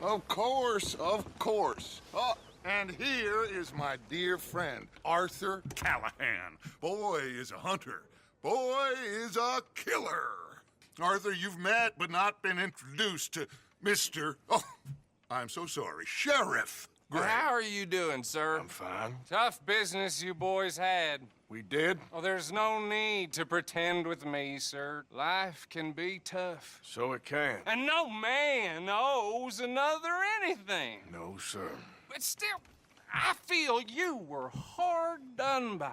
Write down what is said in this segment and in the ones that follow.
Of course, of course. Oh, and here is my dear friend, Arthur Callahan. Boy is a hunter. Boy is a killer. Arthur, you've met but not been introduced to Mr. Oh, I'm so sorry, Sheriff Gray. How are you doing, sir? I'm fine. Tough business you boys had. We did? Oh, there's no need to pretend with me, sir. Life can be tough. So it can. And no man owes another anything. No, sir. But still, I feel you were hard done by.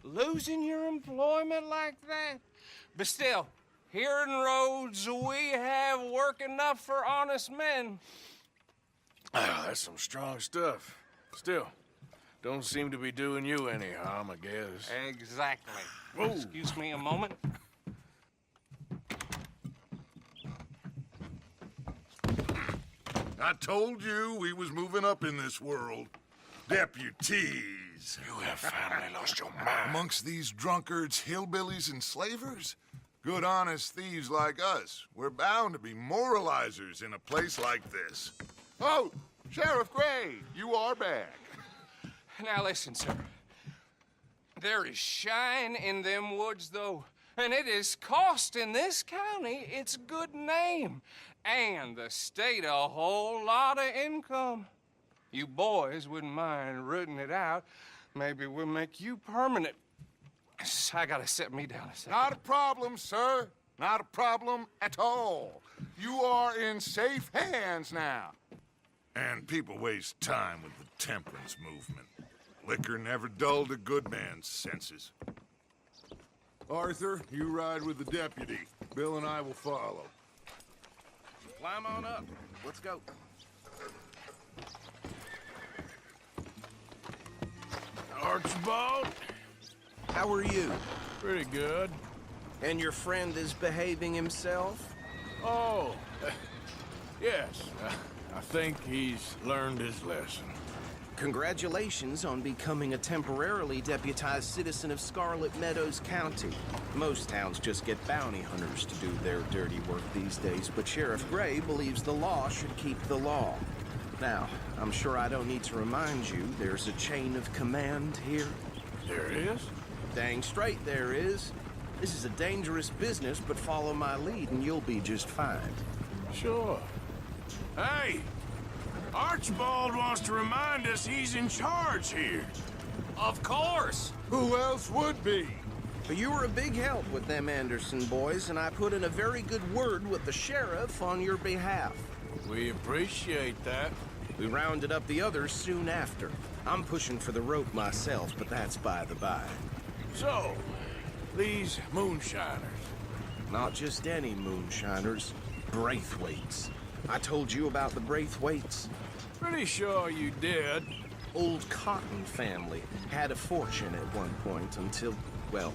Losing your employment like that. But still, here in Rhodes, we have work enough for honest men. Ah, that's some strong stuff. Still, don't seem to be doing you any harm, I guess. Exactly. Whoa. Excuse me a moment. I told you we was moving up in this world. Deputies. You have finally lost your mind. Amongst these drunkards, hillbillies, and slavers? Good, honest thieves like us. We're bound to be moralizers in a place like this. Oh, Sheriff Gray, you are back. Now listen, sir. There is shine in them woods, though, and it is costing this county its good name, and the state a whole lot of income. You boys wouldn't mind rooting it out. Maybe we'll make you permanent. I gotta sit me down a second. Not a problem, sir. Not a problem at all. You are in safe hands now. And people waste time with the temperance movement. Liquor never dulled a good man's senses. Arthur, you ride with the deputy. Bill and I will follow. Climb on up. Let's go. Archibald? How are you? Pretty good. And your friend is behaving himself? Oh, yes. I think he's learned his lesson. Congratulations on becoming a temporarily deputized citizen of Scarlet Meadows County. Most towns just get bounty hunters to do their dirty work these days, but Sheriff Gray believes the law should keep the law. Now, I'm sure I don't need to remind you there's a chain of command here. There is? Dang straight there is. This is a dangerous business, but follow my lead and you'll be just fine. Sure. Hey! Archibald wants to remind us he's in charge here. Of course. Who else would be? But you were a big help with them Anderson boys, and I put in a very good word with the sheriff on your behalf. We appreciate that. We rounded up the others soon after. I'm pushing for the rope myself, but that's by the by. So, these moonshiners. Not just any moonshiners, Braithwaites. I told you about the Braithwaites. Pretty sure you did. Old Cotton family had a fortune at one point until, well,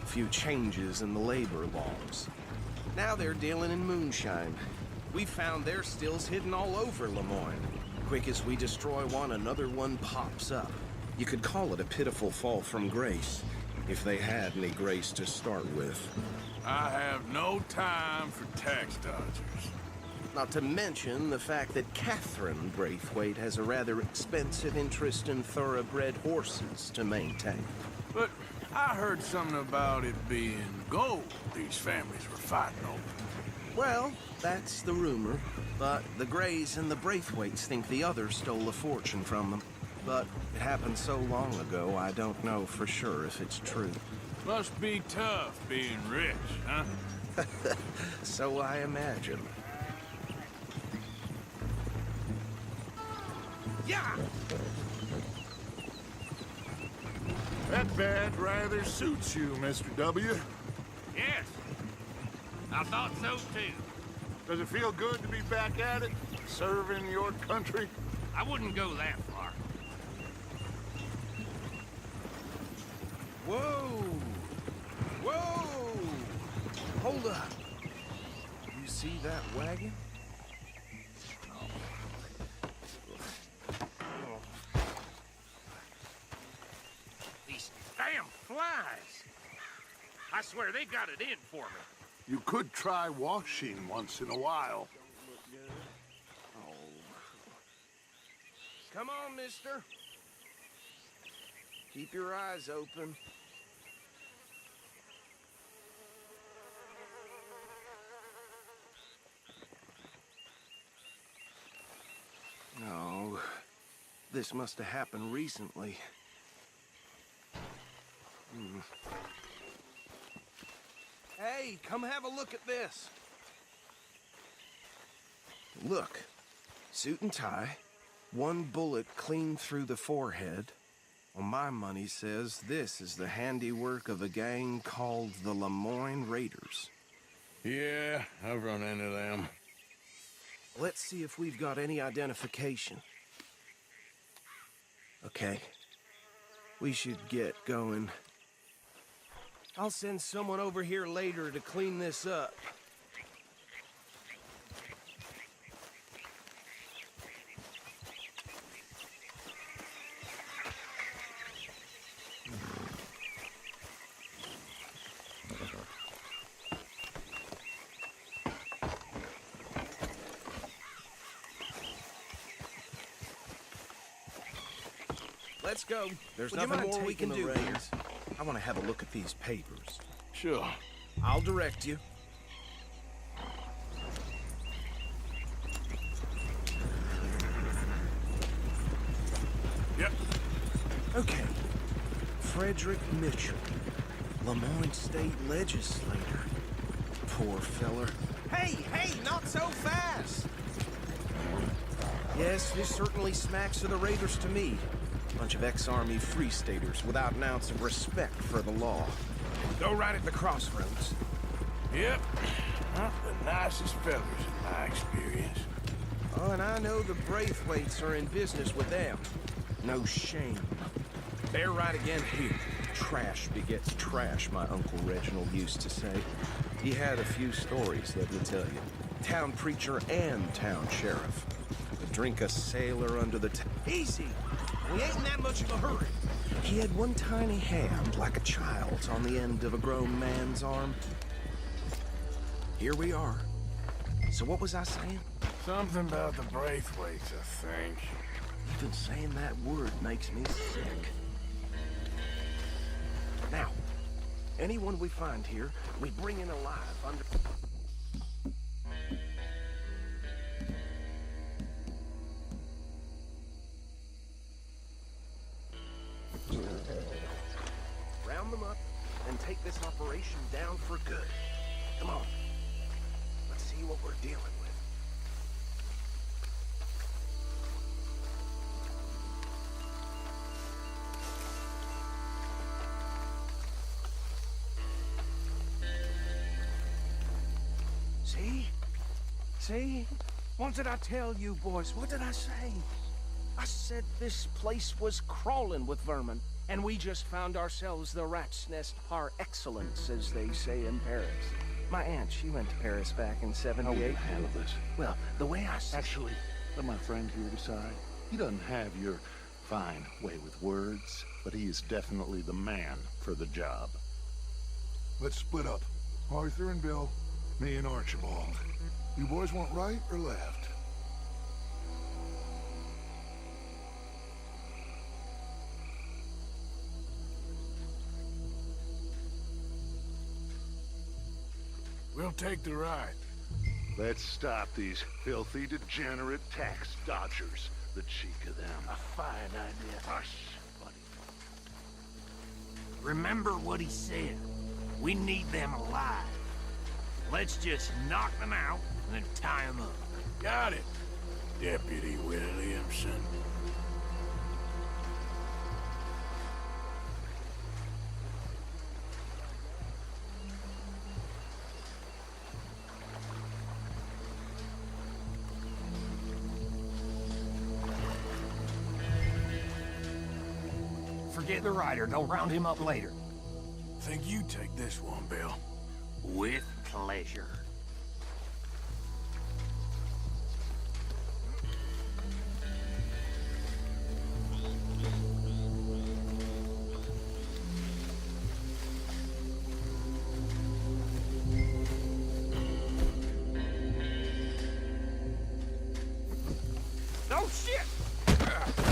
a few changes in the labor laws. Now they're dealing in moonshine. We found their stills hidden all over Lemoyne. Quick as we destroy one, another one pops up. You could call it a pitiful fall from grace, if they had any grace to start with. I have no time for tax dodgers. Not to mention the fact that Catherine Braithwaite has a rather expensive interest in thoroughbred horses to maintain. But I heard something about it being gold these families were fighting over. Well, that's the rumor. But the Grays and the Braithwaites think the others stole a fortune from them. But it happened so long ago, I don't know for sure if it's true. Must be tough being rich, huh? So I imagine. Yeah! That bad rather suits you, Mr. W. Yes. I thought so, too. Does it feel good to be back at it, serving your country? I wouldn't go that far. Whoa! Whoa! Hold up. You see that wagon? These damn flies. I swear they got it in for me. You could try washing once in a while. Come on, mister. Keep your eyes open. Oh, this must have happened recently. Hey, come have a look at this. Look, suit and tie, one bullet clean through the forehead. Well, my money says this is the handiwork of a gang called the Lemoyne Raiders. Yeah, I've run into them. Let's see if we've got any identification. Okay. We should get going. I'll send someone over here later to clean this up. Let's go. There's nothing more we can do here. I want to have a look at these papers. Sure. I'll direct you. Yep. Okay. Frederick Mitchell, Lemoyne State Legislator. Poor feller. Hey, not so fast! Yes, this certainly smacks of the Raiders to me. Bunch of ex-Army Free Staters without an ounce of respect for the law. Go right at the crossroads. Yep. Not the nicest fellas in my experience. Oh, and I know the Braithwaites are in business with them. No shame. They're right again here. Trash begets trash, my Uncle Reginald used to say. He had a few stories, let me tell you. Town preacher and town sheriff. To drink a sailor under the Easy! We ain't in that much of a hurry. He had one tiny hand, like a child's, on the end of a grown man's arm. Here we are. So what was I saying? Something about the Braithwaites, I think. Even saying that word makes me sick. Now, anyone we find here, we bring in alive under... Round them up and take this operation down for good. Come on. Let's see what we're dealing with. See? What did I tell you, boys? What did I say? I said this place was crawling with vermin, and we just found ourselves the rat's nest par excellence, as they say in Paris. My aunt, she went to Paris back in '78. How will you handle this? Well, the way I see... Actually, let my friend here decide. He doesn't have your fine way with words, but he is definitely the man for the job. Let's split up. Arthur and Bill, me and Archibald. You boys want right or left? We'll take the right. Let's stop these filthy, degenerate tax dodgers. The cheek of them. A fine idea. Hush, buddy. Remember what he said. We need them alive. Let's just knock them out and then tie them up. Got it, Deputy Williamson. Forget the rider. Don't round him up later. Think you take this one, Bill. With pleasure. Oh, shit!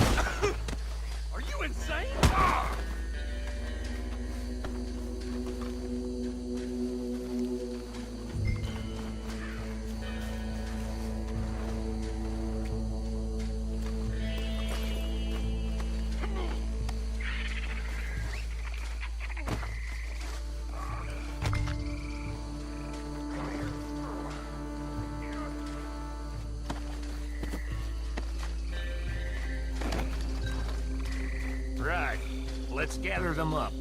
Let's gather them up.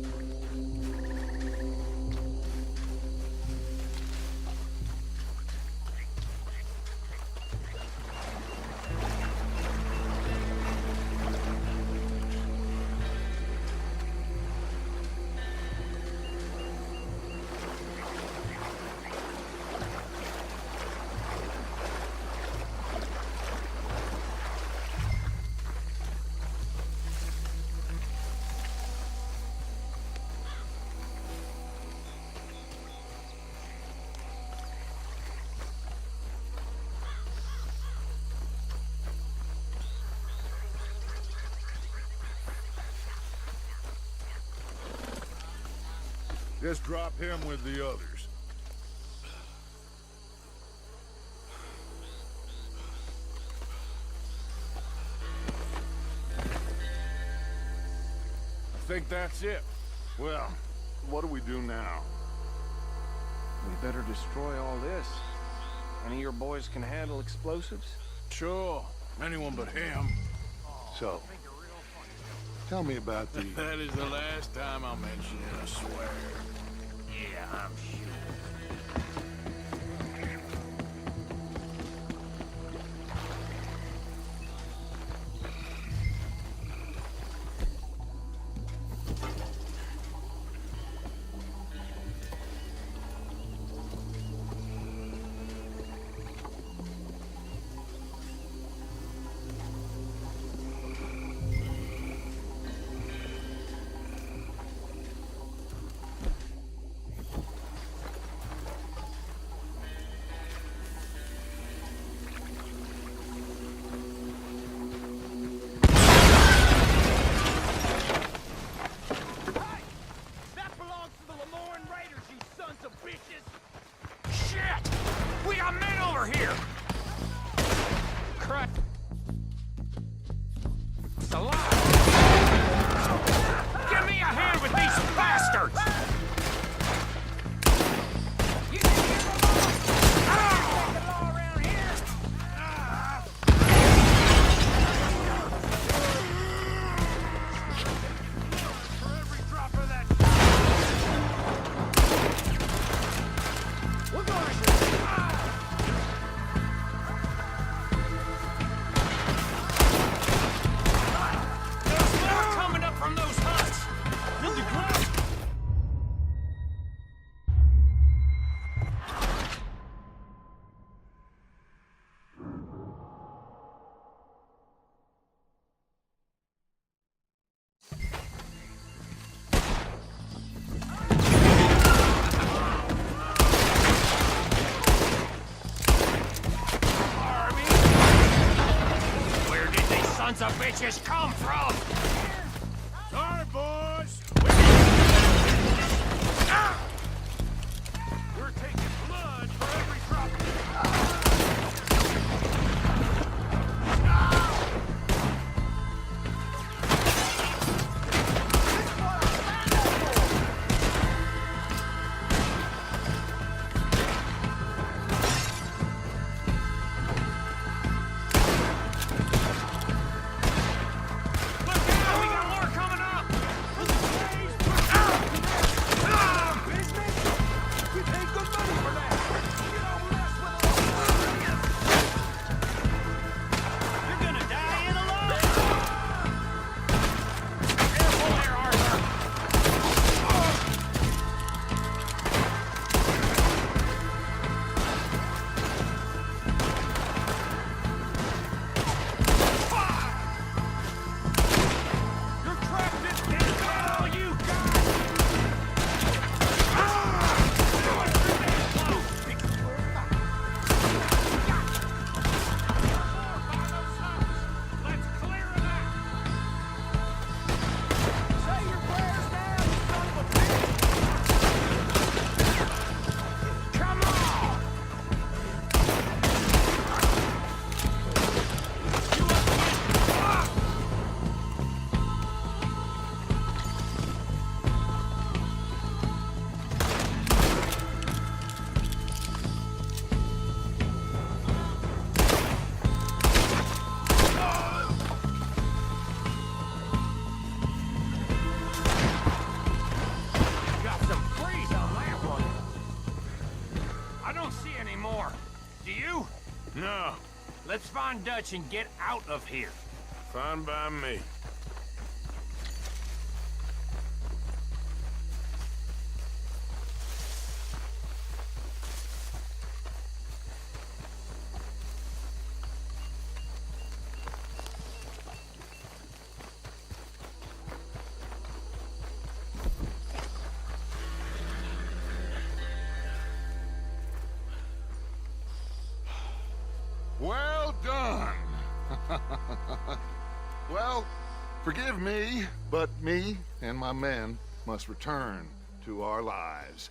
Just drop him with the others. I think that's it. Well, what do we do now? We better destroy all this. Any of your boys can handle explosives? Sure, anyone but him. So, tell me about the... That is the last time I'll mention it, I swear. Yeah, I'm sure. We got men over here! Crap. It's alive. Give me a hand with these bastards! You sons of bitches come from? Sorry, boys. We're taking blood for every drop. No, Let's find Dutch and get out of here. fine by me. Well done. Well, forgive me, but me and my men must return to our lives.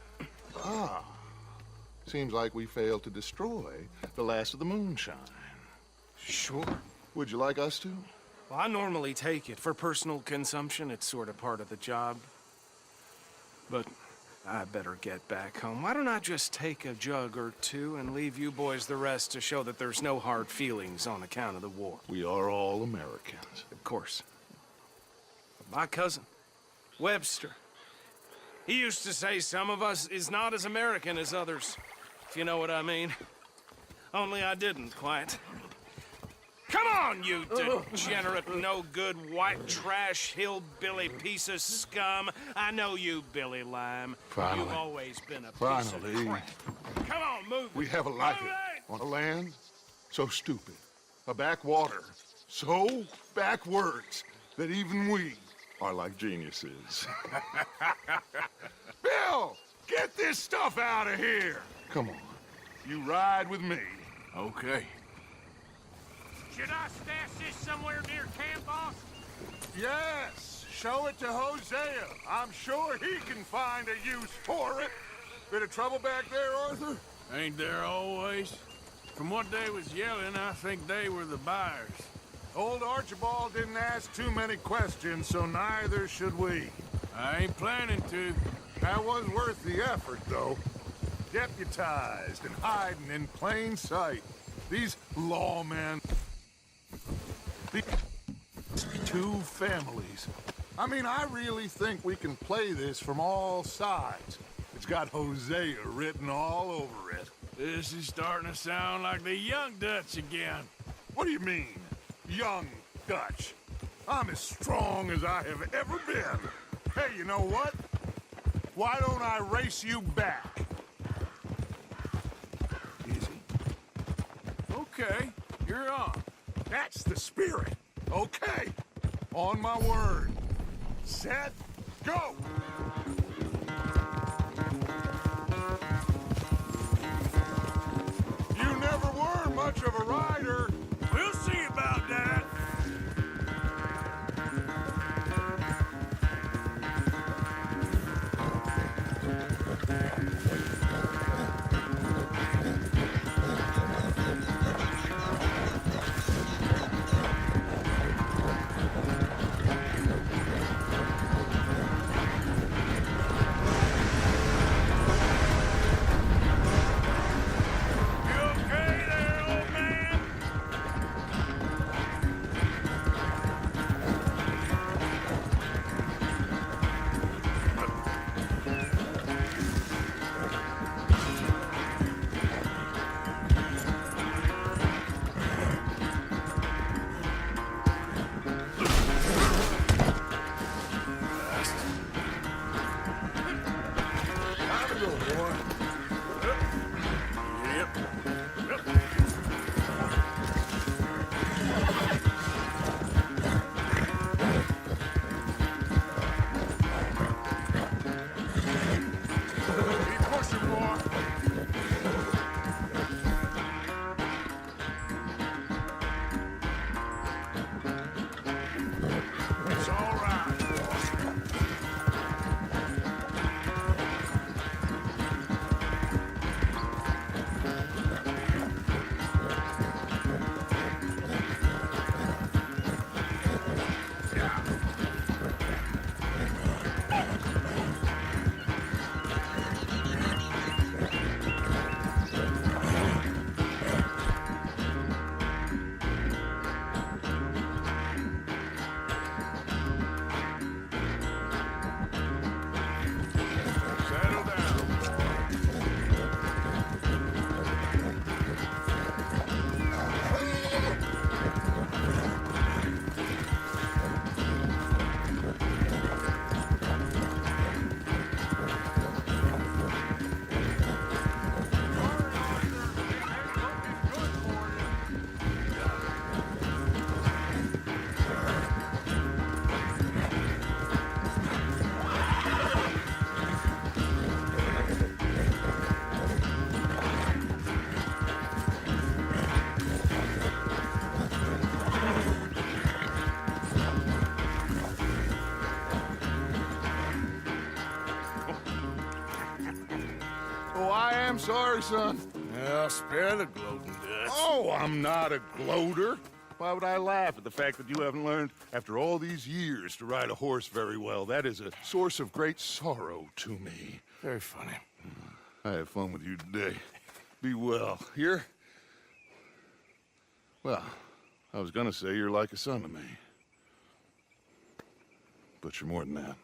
Seems like we failed to destroy the last of the moonshine. Sure. Would you like us to? Well, I normally take it. For personal consumption, it's sort of part of the job. But I better get back home. Why don't I just take a jug or two and leave you boys the rest to show that there's no hard feelings on account of the war? We are all Americans. Of course. My cousin, Webster, he used to say some of us is not as American as others, if you know what I mean. Only I didn't quite. Come on, you degenerate, no-good, white trash, hillbilly piece of scum. I know you, Billy Lime. Finally. You've always been a piece Finally. of crap. Come on, move it. We have a life Move it! on a land so stupid, a backwater so backwards that even we are like geniuses. Bill, get this stuff out of here. Come on, you ride with me. Okay. Should I stash this somewhere near camp, boss? Yes, show it to Hosea. I'm sure he can find a use for it. Bit of trouble back there, Arthur? Ain't there always? From what they was yelling, I think they were the buyers. Old Archibald didn't ask too many questions, so neither should we. I ain't planning to. That was worth the effort, though. Deputized and hiding in plain sight. These lawmen... These two families. I mean, I really think we can play this from all sides. It's got Hosea written all over it. This is starting to sound like the young Dutch again. What do you mean, young Dutch? I'm as strong as I have ever been. Hey, you know what? Why don't I race you back? Easy. Okay, you're on. That's the spirit. Okay. On my word. Set. Go! You never were much of a rider. We'll see about that. I'm sorry, son. Well, spare the gloating, Dutch. Oh, I'm not a gloater. Why would I laugh at the fact that you haven't learned, after all these years, to ride a horse very well? That is a source of great sorrow to me. Very funny. I had fun with you today. Be well. Here? Well, I was gonna say you're like a son to me. But you're more than that.